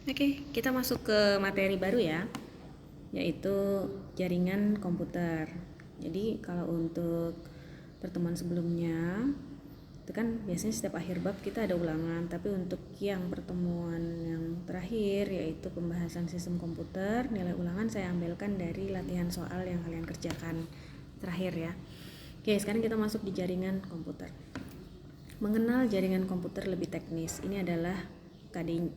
Oke, kita masuk ke materi baru ya, yaitu jaringan komputer. Jadi kalau untuk pertemuan sebelumnya itu kan biasanya setiap akhir bab kita ada ulangan, tapi untuk yang pertemuan yang terakhir yaitu pembahasan sistem komputer, nilai ulangan saya ambilkan dari latihan soal yang kalian kerjakan terakhir ya. Oke, sekarang kita masuk di jaringan komputer. Mengenal jaringan komputer lebih teknis. Ini adalah KD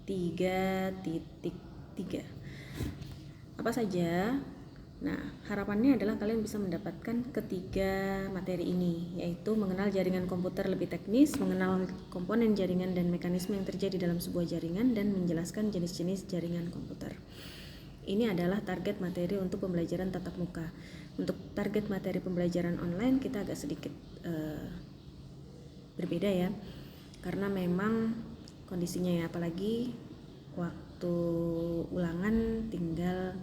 3.3. Apa saja? Nah, harapannya adalah kalian bisa mendapatkan ketiga materi ini, yaitu mengenal jaringan komputer lebih teknis, mengenal komponen jaringan dan mekanisme yang terjadi dalam sebuah jaringan, dan menjelaskan jenis-jenis jaringan komputer. Ini adalah target materi untuk pembelajaran tatap muka. Untuk target materi pembelajaran online kita agak sedikit berbeda ya, karena memang kondisinya ya, apalagi waktu ulangan tinggal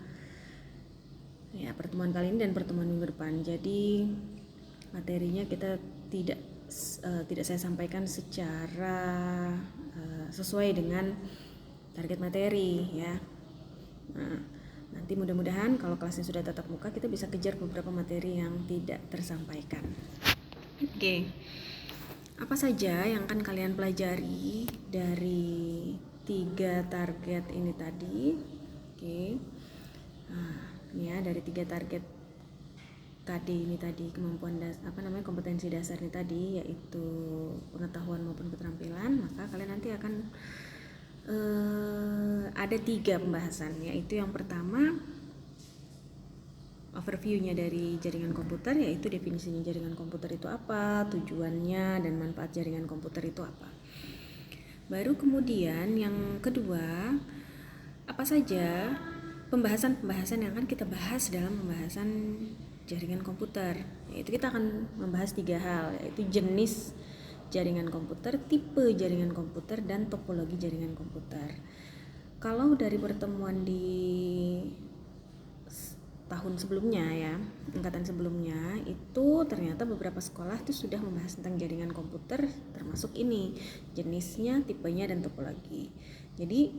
ya pertemuan kali ini dan pertemuan minggu depan. Jadi materinya kita tidak saya sampaikan secara sesuai dengan target materi ya. Nah, nanti mudah-mudahan kalau kelasnya sudah tatap muka kita bisa kejar beberapa materi yang tidak tersampaikan. Oke. Apa saja yang akan kalian pelajari dari 3 target ini tadi? Oke. Nah, ini ya, dari 3 target KD ini tadi, kemampuan kompetensi dasar ini tadi, yaitu pengetahuan maupun keterampilan, maka kalian nanti akan ada 3 pembahasan, yaitu yang pertama overview-nya dari jaringan komputer, yaitu definisinya jaringan komputer itu apa, tujuannya, dan manfaat jaringan komputer itu apa. Baru kemudian yang kedua, apa saja pembahasan-pembahasan yang akan kita bahas dalam pembahasan jaringan komputer. Yaitu kita akan membahas 3 hal, yaitu jenis jaringan komputer, tipe jaringan komputer, dan topologi jaringan komputer. Kalau dari pertemuan di tahun sebelumnya ya, angkatan sebelumnya itu ternyata beberapa sekolah itu sudah membahas tentang jaringan komputer, termasuk ini jenisnya, tipenya, dan topologi. Jadi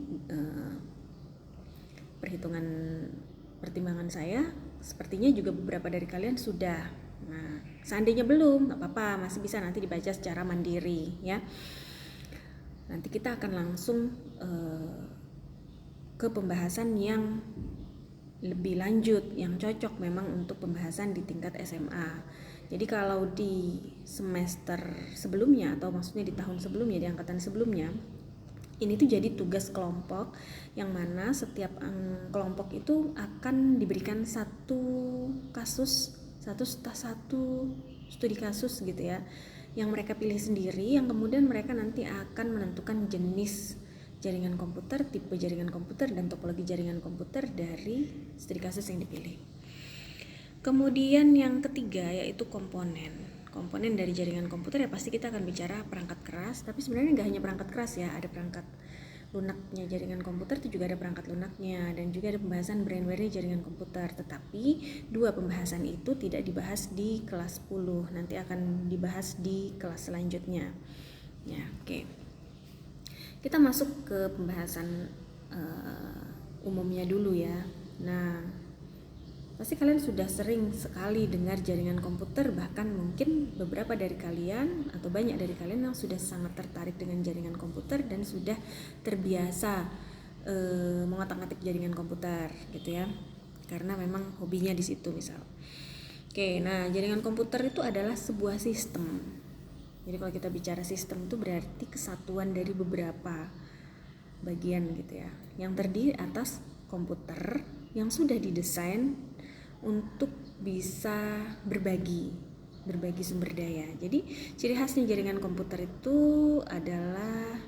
pertimbangan saya sepertinya juga beberapa dari kalian sudah. Nah, seandainya belum, nggak apa-apa, masih bisa nanti dibaca secara mandiri ya. Nanti kita akan langsung ke pembahasan yang lebih lanjut, yang cocok memang untuk pembahasan di tingkat SMA. Jadi kalau di semester sebelumnya, atau maksudnya di tahun sebelumnya, di angkatan sebelumnya, ini tuh jadi tugas kelompok, yang mana setiap kelompok itu akan diberikan satu kasus, satu studi kasus gitu ya, yang mereka pilih sendiri, yang kemudian mereka nanti akan menentukan jenis jaringan komputer, tipe jaringan komputer, dan topologi jaringan komputer dari studi kasus yang dipilih. Kemudian yang ketiga yaitu komponen dari jaringan komputer. Ya pasti kita akan bicara perangkat keras, tapi sebenarnya nggak hanya perangkat keras ya, ada perangkat lunaknya jaringan komputer, itu juga ada perangkat lunaknya, dan juga ada pembahasan brainware-nya jaringan komputer. Tetapi 2 pembahasan itu tidak dibahas di kelas 10, nanti akan dibahas di kelas selanjutnya ya. Oke. Kita masuk ke pembahasan umumnya dulu ya. Nah, pasti kalian sudah sering sekali dengar jaringan komputer, bahkan mungkin beberapa dari kalian atau banyak dari kalian yang sudah sangat tertarik dengan jaringan komputer dan sudah terbiasa mengotak-atik jaringan komputer gitu ya, karena memang hobinya di situ misal. Oke, nah jaringan komputer itu adalah sebuah sistem. Jadi kalau kita bicara sistem itu berarti kesatuan dari beberapa bagian gitu ya, yang terdiri atas komputer yang sudah didesain untuk bisa berbagi sumber daya. Jadi ciri khasnya jaringan komputer itu adalah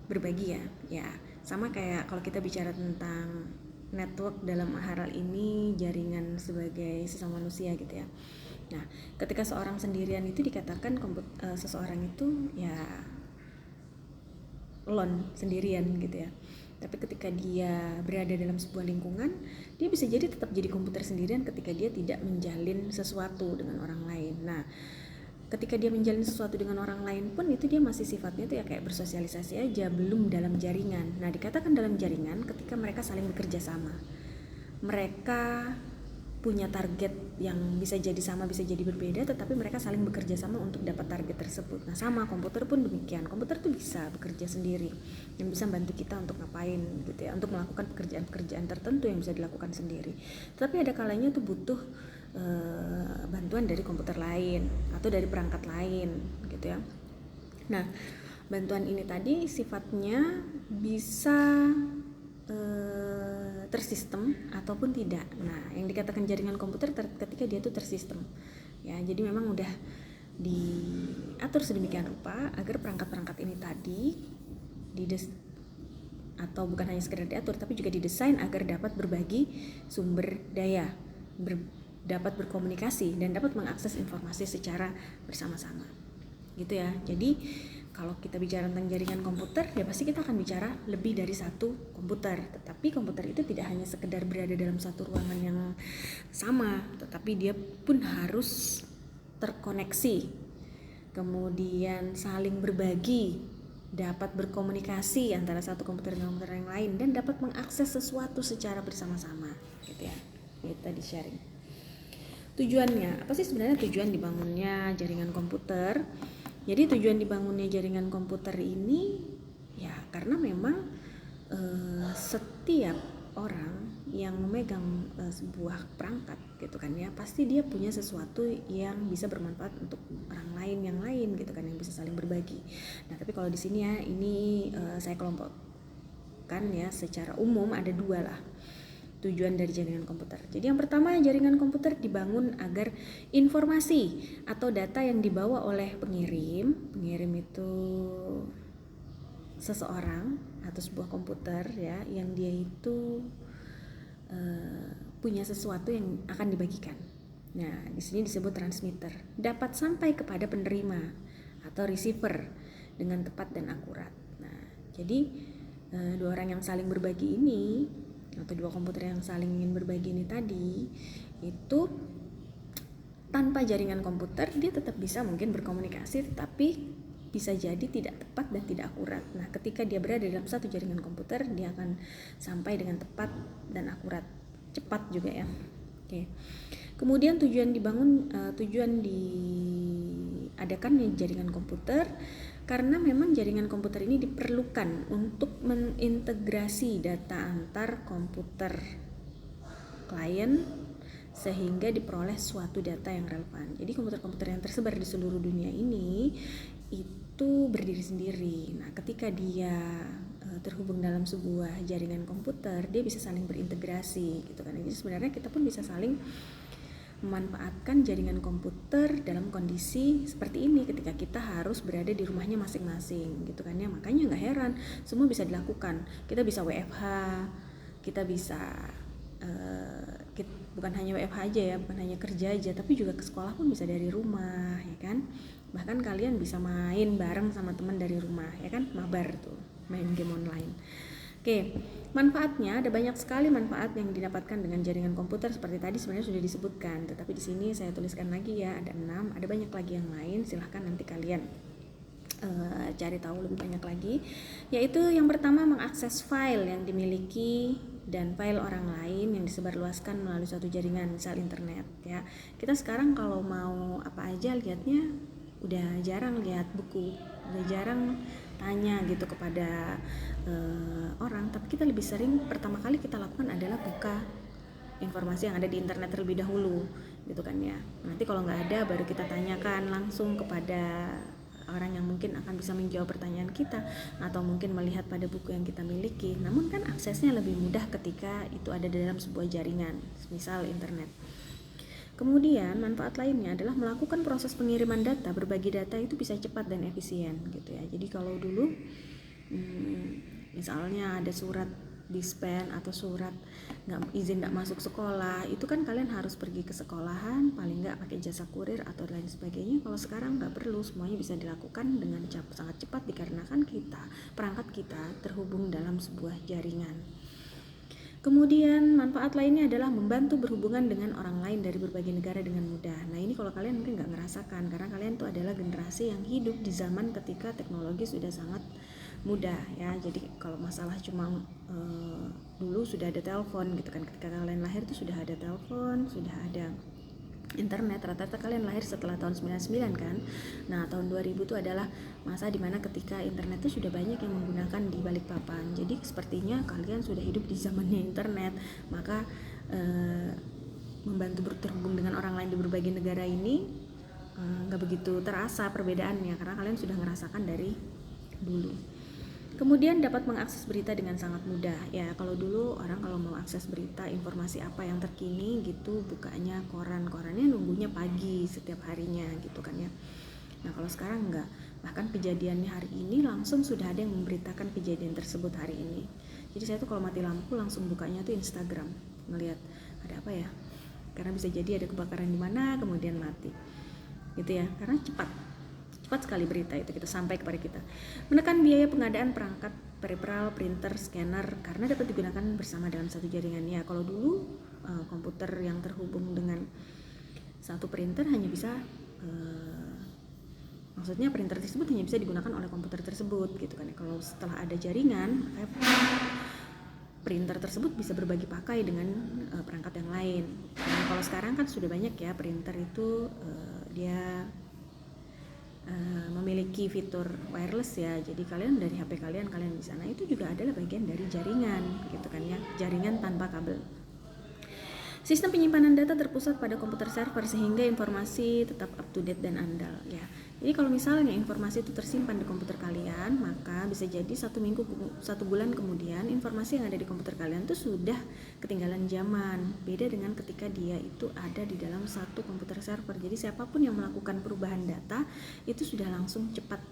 berbagi ya. Sama kayak kalau kita bicara tentang network dalam hal ini jaringan sebagai sesama manusia gitu ya. Nah, ketika seorang sendirian itu dikatakan seseorang itu ya lone, sendirian gitu ya. Tapi ketika dia berada dalam sebuah lingkungan, dia bisa jadi tetap jadi komputer sendirian ketika dia tidak menjalin sesuatu dengan orang lain. Nah, ketika dia menjalin sesuatu dengan orang lain pun itu dia masih sifatnya tuh ya kayak bersosialisasi aja, belum dalam jaringan. Nah, dikatakan dalam jaringan ketika mereka saling bekerja sama. Mereka punya target yang bisa jadi sama, bisa jadi berbeda, tetapi mereka saling bekerja sama untuk dapat target tersebut. Nah, sama komputer pun demikian. Komputer tuh bisa bekerja sendiri, yang bisa bantu kita untuk ngapain gitu ya, untuk melakukan pekerjaan-pekerjaan tertentu yang bisa dilakukan sendiri. Tapi ada kalanya tuh butuh bantuan dari komputer lain atau dari perangkat lain gitu ya. Nah, bantuan ini tadi sifatnya bisa tersistem ataupun tidak. Nah, yang dikatakan jaringan komputer ketika dia tuh tersistem ya, jadi memang udah diatur sedemikian rupa agar perangkat-perangkat ini tadi atau bukan hanya sekedar diatur tapi juga didesain agar dapat berbagi sumber daya, dapat berkomunikasi dan dapat mengakses informasi secara bersama-sama gitu ya. Jadi kalau kita bicara tentang jaringan komputer ya pasti kita akan bicara lebih dari satu komputer, tetapi komputer itu tidak hanya sekedar berada dalam satu ruangan yang sama, tetapi dia pun harus terkoneksi, kemudian saling berbagi, dapat berkomunikasi antara satu komputer dengan komputer yang lain, dan dapat mengakses sesuatu secara bersama-sama gitu ya. Itu tadi sharing. Tujuannya, apa sih sebenarnya tujuan dibangunnya jaringan komputer? Jadi tujuan dibangunnya jaringan komputer ini ya karena memang setiap orang yang memegang sebuah perangkat gitu kan ya, pasti dia punya sesuatu yang bisa bermanfaat untuk orang lain yang lain gitu kan, yang bisa saling berbagi. Nah, tapi kalau di sini ya ini saya kelompokkan ya secara umum ada dua lah tujuan dari jaringan komputer. Jadi yang pertama, jaringan komputer dibangun agar informasi atau data yang dibawa oleh pengirim itu seseorang atau sebuah komputer ya, yang dia itu punya sesuatu yang akan dibagikan. Nah, di sini disebut transmitter, dapat sampai kepada penerima atau receiver dengan tepat dan akurat. Nah, jadi dua orang yang saling berbagi ini atau dua komputer yang saling ingin berbagi ini tadi itu tanpa jaringan komputer dia tetap bisa mungkin berkomunikasi, tetapi bisa jadi tidak tepat dan tidak akurat. Nah, ketika dia berada dalam satu jaringan komputer dia akan sampai dengan tepat dan akurat, cepat juga ya. Oke. Kemudian tujuan diadakannya jaringan komputer karena memang jaringan komputer ini diperlukan untuk mengintegrasi data antar komputer klien sehingga diperoleh suatu data yang relevan. Jadi komputer-komputer yang tersebar di seluruh dunia ini itu berdiri sendiri. Nah, ketika dia terhubung dalam sebuah jaringan komputer, dia bisa saling berintegrasi gitu kan. Jadi sebenarnya kita pun bisa saling memanfaatkan jaringan komputer dalam kondisi seperti ini ketika kita harus berada di rumahnya masing-masing gitu kan ya. Makanya nggak heran semua bisa dilakukan. Kita bisa WFH, kita bisa bukan hanya WFH aja ya, bukan hanya kerja aja, tapi juga ke sekolah pun bisa dari rumah ya kan. Bahkan kalian bisa main bareng sama teman dari rumah ya kan, mabar tuh, main game online. Oke, manfaatnya ada banyak sekali manfaat yang didapatkan dengan jaringan komputer seperti tadi sebenarnya sudah disebutkan, tetapi di sini saya tuliskan lagi ya, ada 6, ada banyak lagi yang lain, silahkan nanti kalian cari tahu lebih banyak lagi. Yaitu yang pertama, mengakses file yang dimiliki dan file orang lain yang disebarluaskan melalui suatu jaringan, misal internet ya. Kita sekarang kalau mau apa aja lihatnya udah jarang lihat buku, udah jarang tanya gitu kepada orang, tapi kita lebih sering pertama kali kita lakukan adalah buka informasi yang ada di internet terlebih dahulu gitu kan ya. Nanti kalau nggak ada baru kita tanyakan langsung kepada orang yang mungkin akan bisa menjawab pertanyaan kita, atau mungkin melihat pada buku yang kita miliki. Namun kan aksesnya lebih mudah ketika itu ada dalam sebuah jaringan, misal internet. Kemudian manfaat lainnya adalah melakukan proses pengiriman data, berbagi data itu bisa cepat dan efisien gitu ya. Jadi kalau dulu misalnya ada surat dispen atau surat izin nggak masuk sekolah, itu kan kalian harus pergi ke sekolahan, paling nggak pakai jasa kurir atau lain sebagainya. Kalau sekarang nggak perlu, semuanya bisa dilakukan dengan sangat cepat dikarenakan perangkat kita terhubung dalam sebuah jaringan. Kemudian manfaat lainnya adalah membantu berhubungan dengan orang lain dari berbagai negara dengan mudah. Nah ini kalau kalian mungkin nggak ngerasakan, karena kalian tuh adalah generasi yang hidup di zaman ketika teknologi sudah sangat mudah ya. Jadi kalau masalah cuma dulu sudah ada telepon gitu kan, ketika kalian lahir tuh sudah ada telepon, sudah ada internet. Rata-rata kalian lahir setelah tahun 99 kan. Nah tahun 2000 itu adalah masa dimana ketika internet itu sudah banyak yang menggunakan di Balikpapan. Jadi sepertinya kalian sudah hidup di zamannya internet. Maka membantu terhubung dengan orang lain di berbagai negara ini nggak begitu terasa perbedaannya, karena kalian sudah merasakan dari dulu. Kemudian dapat mengakses berita dengan sangat mudah. Ya, kalau dulu orang kalau mau akses berita, informasi apa yang terkini gitu, bukanya korannya nunggunya pagi setiap harinya gitu kan ya. Nah, kalau sekarang enggak. Bahkan kejadiannya hari ini langsung sudah ada yang memberitakan kejadian tersebut hari ini. Jadi saya tuh kalau mati lampu langsung bukanya tuh Instagram, ngelihat ada apa ya. Karena bisa jadi ada kebakaran di mana kemudian mati. Gitu ya. Karena cepat sekali berita itu kita sampai kepada kita. Menekan biaya pengadaan perangkat peripheral, printer, scanner karena dapat digunakan bersama dalam satu jaringan. Ya, kalau dulu komputer yang terhubung dengan satu printer hanya bisa maksudnya printer tersebut hanya bisa digunakan oleh komputer tersebut gitu kan. Kalau setelah ada jaringan, printer tersebut bisa berbagi pakai dengan perangkat yang lain. Dan kalau sekarang kan sudah banyak ya printer itu dia memiliki fitur wireless ya, jadi kalian dari HP kalian bisa. Nah itu juga adalah bagian dari jaringan gitu kan ya, jaringan tanpa kabel. Sistem penyimpanan data terpusat pada komputer server sehingga informasi tetap up to date dan andal ya. Jadi kalau misalnya informasi itu tersimpan di komputer kalian, maka bisa jadi 1 bulan kemudian informasi yang ada di komputer kalian itu sudah ketinggalan zaman. Beda dengan ketika dia itu ada di dalam satu komputer server. Jadi siapapun yang melakukan perubahan data itu sudah langsung cepat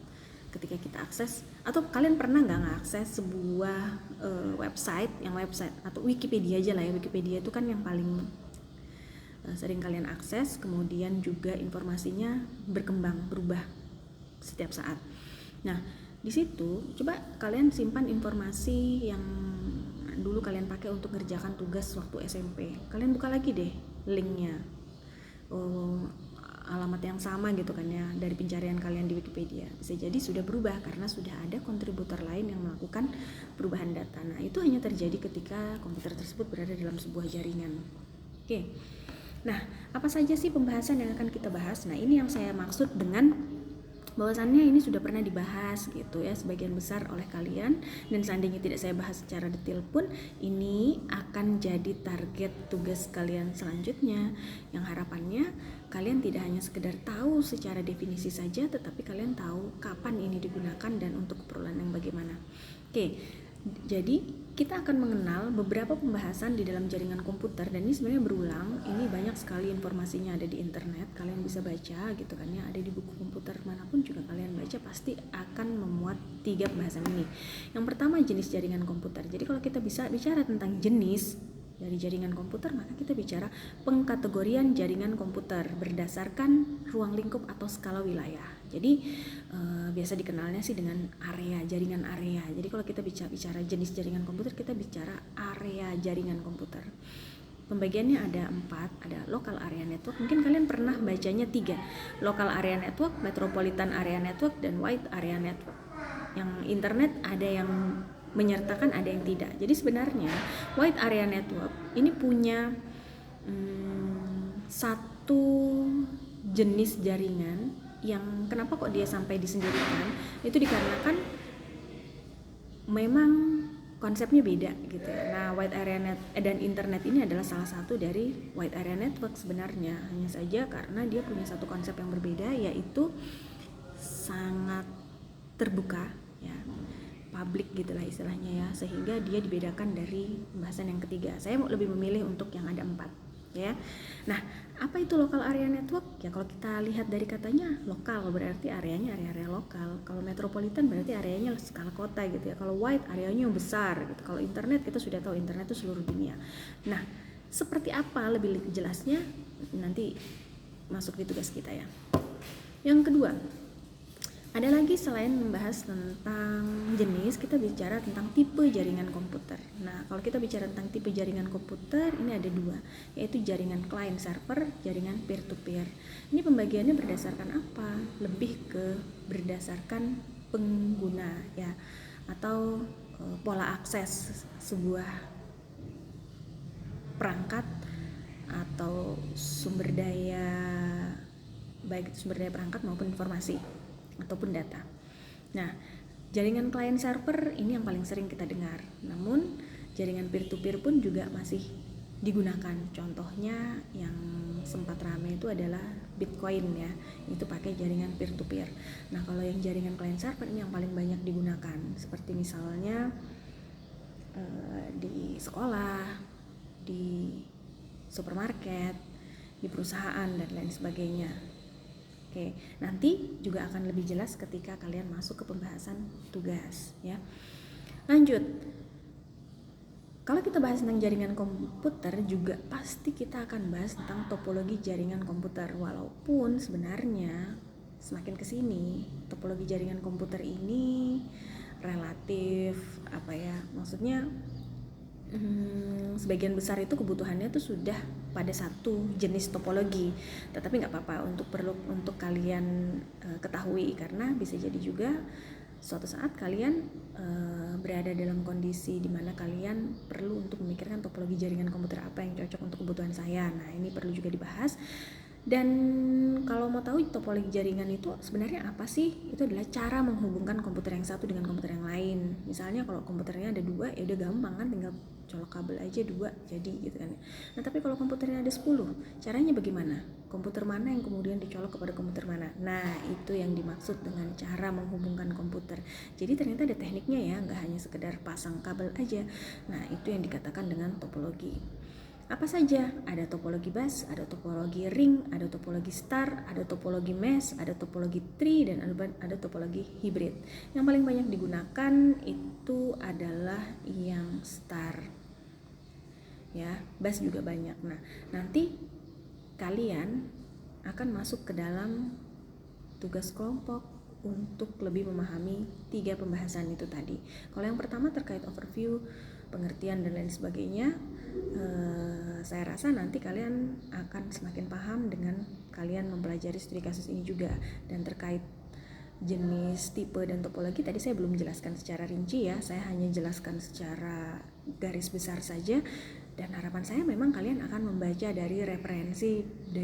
ketika kita akses. Atau kalian pernah nggak ngakses sebuah website atau Wikipedia aja lah ya. Wikipedia itu kan yang paling sering kalian akses, kemudian juga informasinya berubah setiap saat. Nah, di situ coba kalian simpan informasi yang dulu kalian pakai untuk ngerjakan tugas waktu SMP. Kalian buka lagi deh linknya, alamat yang sama gitu kan ya, dari pencarian kalian di Wikipedia. Bisa jadi sudah berubah karena sudah ada kontributor lain yang melakukan perubahan data. Nah, itu hanya terjadi ketika komputer tersebut berada dalam sebuah jaringan. Oke. Nah, apa saja sih pembahasan yang akan kita bahas? Nah, ini yang saya maksud dengan bahwasannya ini sudah pernah dibahas gitu ya sebagian besar oleh kalian, dan seandainya tidak saya bahas secara detail pun ini akan jadi target tugas kalian selanjutnya, yang harapannya kalian tidak hanya sekedar tahu secara definisi saja, tetapi kalian tahu kapan ini digunakan dan untuk keperluan yang bagaimana. Oke, jadi kita akan mengenal beberapa pembahasan di dalam jaringan komputer, dan ini sebenarnya berulang. Ini banyak sekali informasinya ada di internet, kalian bisa baca gitu kan ya, ada di buku komputer manapun juga kalian baca pasti akan memuat 3 pembahasan ini. Yang pertama jenis jaringan komputer. Jadi kalau kita bisa bicara tentang jenis dari jaringan komputer, maka kita bicara pengkategorian jaringan komputer berdasarkan ruang lingkup atau skala wilayah. Jadi biasa dikenalnya sih dengan area, jaringan area. Jadi kalau kita bicara jenis jaringan komputer, kita bicara area jaringan komputer. Pembagiannya ada 4, ada local area network. Mungkin kalian pernah bacanya 3, local area network, metropolitan area network, dan wide area network. Yang internet ada yang menyertakan, ada yang tidak. Jadi sebenarnya wide area network ini punya satu jenis jaringan yang kenapa kok dia sampai disendirikan, itu dikarenakan memang konsepnya beda gitu ya. Nah, wide area net dan internet ini adalah salah satu dari wide area network sebenarnya, hanya saja karena dia punya satu konsep yang berbeda, yaitu sangat terbuka ya, publik gitulah istilahnya ya, sehingga dia dibedakan dari pembahasan yang ketiga. Saya lebih memilih untuk yang ada 4 ya. Nah, apa itu local area network? Ya kalau kita lihat dari katanya, lokal berarti areanya area-area lokal. Kalau metropolitan berarti areanya skala kota gitu ya. Kalau wide areanya yang besar gitu. Kalau internet kita sudah tahu internet itu seluruh dunia. Nah, seperti apa lebih jelasnya nanti masuk di tugas kita ya. Yang kedua, Ada lagi selain membahas tentang jenis, kita bicara tentang tipe jaringan komputer. Nah, kalau kita bicara tentang tipe jaringan komputer, ini ada dua, yaitu jaringan client server, jaringan peer-to-peer. Ini pembagiannya berdasarkan apa? Lebih ke berdasarkan pengguna ya, atau pola akses sebuah perangkat atau sumber daya, baik sumber daya perangkat maupun informasi ataupun data. Nah, jaringan client server ini yang paling sering kita dengar. Namun, jaringan peer-to-peer pun juga masih digunakan. Contohnya yang sempat ramai itu adalah Bitcoin ya. Itu pakai jaringan peer-to-peer. Nah, kalau yang jaringan client server ini yang paling banyak digunakan. Seperti misalnya di sekolah, di supermarket, di perusahaan dan lain sebagainya. Oke, nanti juga akan lebih jelas ketika kalian masuk ke pembahasan tugas ya. Lanjut. Kalau kita bahas tentang jaringan komputer juga pasti kita akan bahas tentang topologi jaringan komputer, walaupun sebenarnya semakin kesini topologi jaringan komputer ini relatif maksudnya sebagian besar itu kebutuhannya tuh sudah pada satu jenis topologi, tetapi nggak apa-apa untuk kalian ketahui, karena bisa jadi juga suatu saat kalian berada dalam kondisi di mana kalian perlu untuk memikirkan topologi jaringan komputer apa yang cocok untuk kebutuhan saya. Nah, ini perlu juga dibahas. Dan kalau mau tahu topologi jaringan itu sebenarnya apa sih? Itu adalah cara menghubungkan komputer yang satu dengan komputer yang lain. Misalnya kalau komputernya ada 2, ya udah gampang kan, tinggal colok kabel aja 2 jadi gitu kan. Nah, tapi kalau komputernya ada 10, caranya bagaimana? Komputer mana yang kemudian dicolok kepada komputer mana? Nah, itu yang dimaksud dengan cara menghubungkan komputer. Jadi ternyata ada tekniknya ya, nggak hanya sekedar pasang kabel aja. Nah, itu yang dikatakan dengan topologi. Apa saja? Ada topologi bus, ada topologi ring, ada topologi star, ada topologi mesh, ada topologi tree, dan ada topologi hybrid. Yang paling banyak digunakan itu adalah yang star. Ya, bus juga banyak. Nah, nanti kalian akan masuk ke dalam tugas kelompok untuk lebih memahami 3 pembahasan itu tadi. Kalau yang pertama terkait overview, pengertian dan lain sebagainya, saya rasa nanti kalian akan semakin paham dengan kalian mempelajari studi kasus ini juga. Dan terkait jenis, tipe, dan topologi tadi saya belum jelaskan secara rinci ya, saya hanya jelaskan secara garis besar saja. Dan harapan saya memang kalian akan membaca dari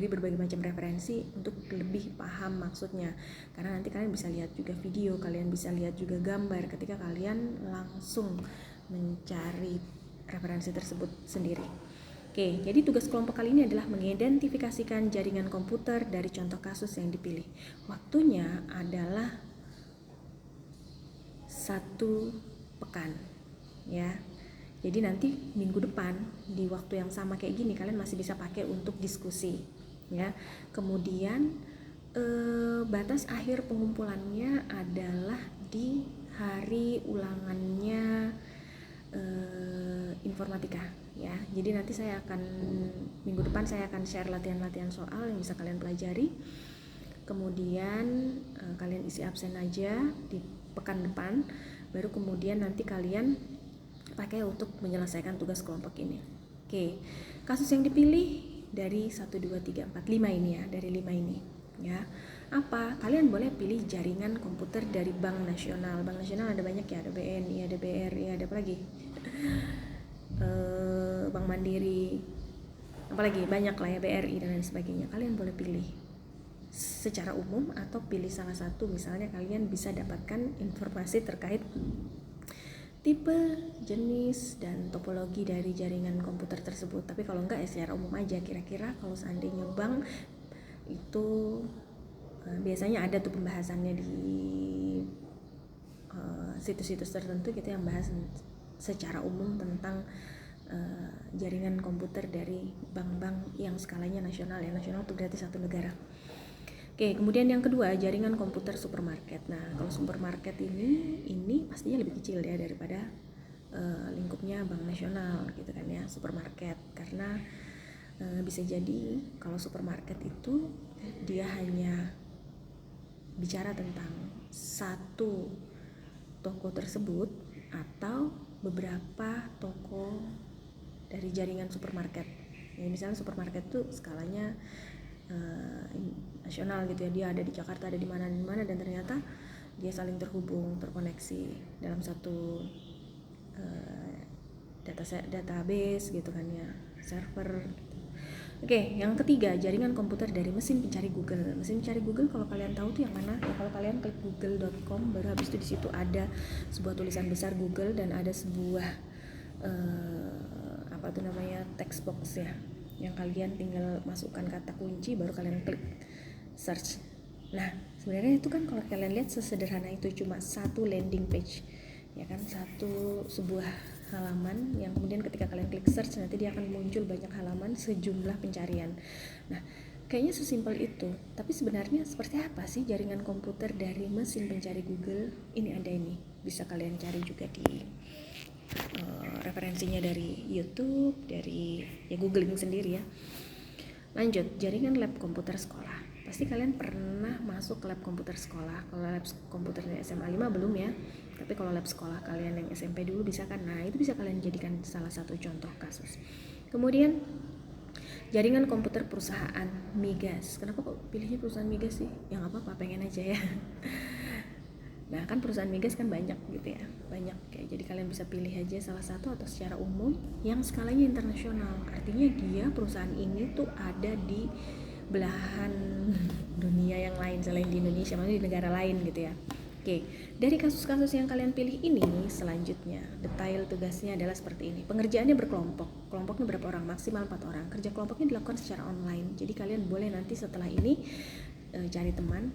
berbagai macam referensi untuk lebih paham maksudnya, karena nanti kalian bisa lihat juga video, kalian bisa lihat juga gambar ketika kalian langsung mencari referensi tersebut sendiri. Oke, jadi tugas kelompok kali ini adalah mengidentifikasikan jaringan komputer dari contoh kasus yang dipilih. Waktunya adalah 1 pekan ya. Jadi nanti minggu depan di waktu yang sama kayak gini kalian masih bisa pakai untuk diskusi ya. Kemudian batas akhir pengumpulannya adalah di hari ulangannya informatika ya. Jadi nanti minggu depan saya akan share latihan-latihan soal yang bisa kalian pelajari. Kemudian kalian isi absen aja di pekan depan, baru kemudian nanti kalian pakai untuk menyelesaikan tugas kelompok ini. Oke, kasus yang dipilih dari 1, 2, 3, 4, 5 ini ya, dari 5 ini ya. Apa? Kalian boleh pilih jaringan komputer dari Bank Nasional. Bank Nasional ada banyak ya, ada BNI, ada BRI, ada apa lagi? Bank Mandiri, apalagi banyak lah ya, BRI dan lain sebagainya. Kalian boleh pilih secara umum atau pilih salah satu. Misalnya kalian bisa dapatkan informasi terkait tipe, jenis, dan topologi dari jaringan komputer tersebut. Tapi kalau enggak ya secara umum aja, kira-kira kalau seandainya bank itu biasanya ada tuh pembahasannya di situs-situs tertentu gitu yang bahas secara umum tentang jaringan komputer dari bank-bank yang skalanya nasional ya. Nasional itu berarti satu negara. Oke, kemudian yang kedua, jaringan komputer supermarket. Nah, kalau supermarket ini pastinya lebih kecil ya daripada lingkupnya Bank Nasional gitu kan ya, supermarket. Karena bisa jadi kalau supermarket itu dia hanya bicara tentang satu toko tersebut atau beberapa toko dari jaringan supermarket. Ya, misalnya supermarket tuh skalanya nasional gitu ya, dia ada di Jakarta, ada di mana dan ternyata dia saling terhubung, terkoneksi dalam satu database gitu kan ya, server gitu. Oke, yang ketiga, jaringan komputer dari mesin pencari Google. Mesin pencari Google kalau kalian tahu tuh yang mana? Ya kalau kalian klik google.com, baru habis itu di situ ada sebuah tulisan besar Google dan ada sebuah text box ya, yang kalian tinggal masukkan kata kunci baru kalian klik search. Nah, sebenarnya itu kan kalau kalian lihat sesederhana itu, cuma satu landing page ya kan, sebuah halaman yang kemudian ketika kalian klik search nanti dia akan muncul banyak halaman sejumlah pencarian. Nah, kayaknya sesimpel itu, tapi sebenarnya seperti apa sih jaringan komputer dari mesin pencari Google? Ini ada, ini bisa kalian cari juga di referensinya dari YouTube, dari ya googling sendiri ya. Lanjut, jaringan lab komputer sekolah. Pasti kalian pernah masuk ke lab komputer sekolah. Kalau lab komputer SMA 5 belum ya, tapi kalau lab sekolah kalian yang SMP dulu bisa kan. Nah, itu bisa kalian jadikan salah satu contoh kasus. Kemudian jaringan komputer perusahaan migas. Kenapa kok pilihnya perusahaan migas sih? Ya nggak apa-apa, pengen aja ya. Nah, kan perusahaan migas kan banyak gitu ya, banyak kayak, jadi kalian bisa pilih aja salah satu atau secara umum yang skalanya internasional. Artinya dia perusahaan ini tuh ada di belahan dunia yang lain selain di Indonesia, maksudnya di negara lain gitu ya. Oke, dari kasus-kasus yang kalian pilih ini, selanjutnya detail tugasnya adalah seperti ini. Pengerjaannya berkelompok. Kelompoknya berapa orang? Maksimal 4 orang. Kerja kelompoknya dilakukan secara online. Jadi kalian boleh nanti setelah ini cari teman.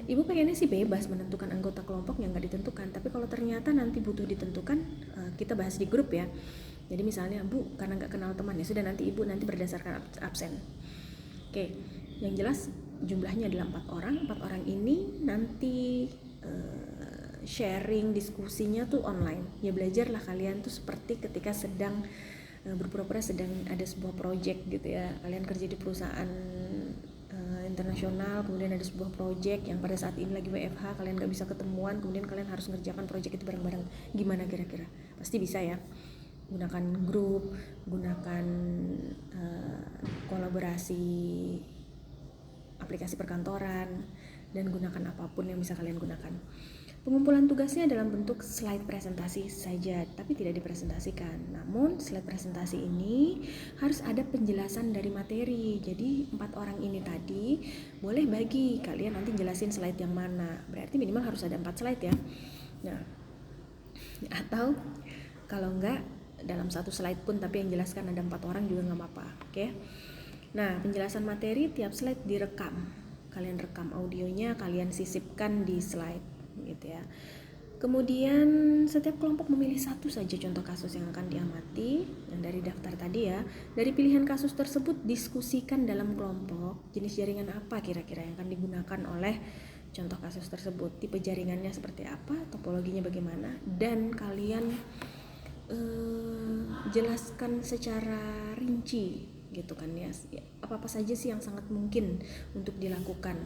Ibu pengennya sih bebas menentukan anggota kelompok yang nggak ditentukan, tapi kalau ternyata nanti butuh ditentukan, kita bahas di grup ya. Jadi misalnya, Bu, karena nggak kenal teman, ya sudah nanti Ibu nanti berdasarkan absen. Oke, yang jelas jumlahnya adalah 4 orang. 4 orang ini nanti sharing diskusinya tuh online. Ya belajarlah kalian tuh seperti ketika sedang berpura-pura sedang ada sebuah project gitu ya. Kalian kerja di perusahaan internasional, kemudian ada sebuah project yang pada saat ini lagi WFH, kalian gak bisa ketemuan, kemudian kalian harus ngerjakan project itu bareng-bareng. Gimana kira-kira? Pasti bisa ya. Gunakan grup, gunakan kolaborasi aplikasi perkantoran, dan gunakan apapun yang bisa kalian gunakan. Pengumpulan tugasnya dalam bentuk slide presentasi saja, tapi tidak dipresentasikan. Namun slide presentasi ini harus ada penjelasan dari materi. Jadi 4 orang ini tadi boleh bagi, kalian nanti jelasin slide yang mana. Berarti minimal harus ada 4 slide ya. Nah, atau kalau enggak dalam satu slide pun tapi yang jelaskan ada 4 orang juga nggak apa-apa. Oke. Nah, penjelasan materi tiap slide direkam. Kalian rekam audionya, kalian sisipkan di slide gitu ya. Kemudian setiap kelompok memilih satu saja contoh kasus yang akan diamati, yang dari daftar tadi ya. Dari pilihan kasus tersebut diskusikan dalam kelompok jenis jaringan apa kira-kira yang akan digunakan oleh contoh kasus tersebut, tipe jaringannya seperti apa, topologinya bagaimana, dan kalian jelaskan secara rinci gitu kan ya, apa-apa saja sih yang sangat mungkin untuk dilakukan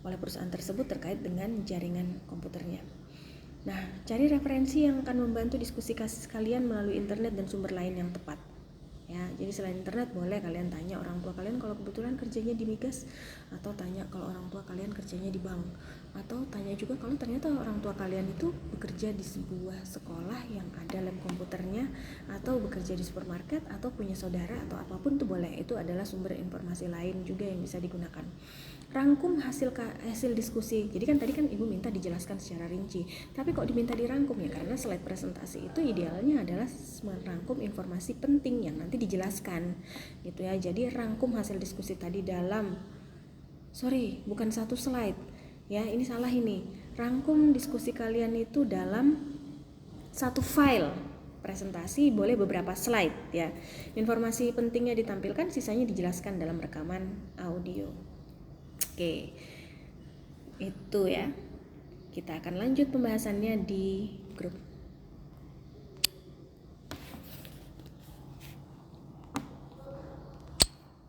oleh perusahaan tersebut terkait dengan jaringan komputernya. Nah, cari referensi yang akan membantu diskusi kasus kalian melalui internet dan sumber lain yang tepat. Ya, jadi selain internet boleh kalian tanya orang tua kalian kalau kebetulan kerjanya di migas, atau tanya kalau orang tua kalian kerjanya di bank, atau tanya juga kalau ternyata orang tua kalian itu bekerja di sebuah sekolah yang ada lab komputernya, atau bekerja di supermarket, atau punya saudara, atau apapun itu boleh. Itu adalah sumber informasi lain juga yang bisa digunakan. Rangkum hasil diskusi. Jadi kan tadi kan ibu minta dijelaskan secara rinci, tapi kok diminta dirangkum ya, karena slide presentasi itu idealnya adalah merangkum informasi penting yang nanti dijelaskan gitu ya. Jadi rangkum hasil diskusi tadi dalam, bukan satu slide ya, ini salah ini. Rangkum diskusi kalian itu dalam satu file presentasi, boleh beberapa slide ya. Informasi pentingnya ditampilkan, sisanya dijelaskan dalam rekaman audio. Oke, itu ya. Kita akan lanjut pembahasannya di grup.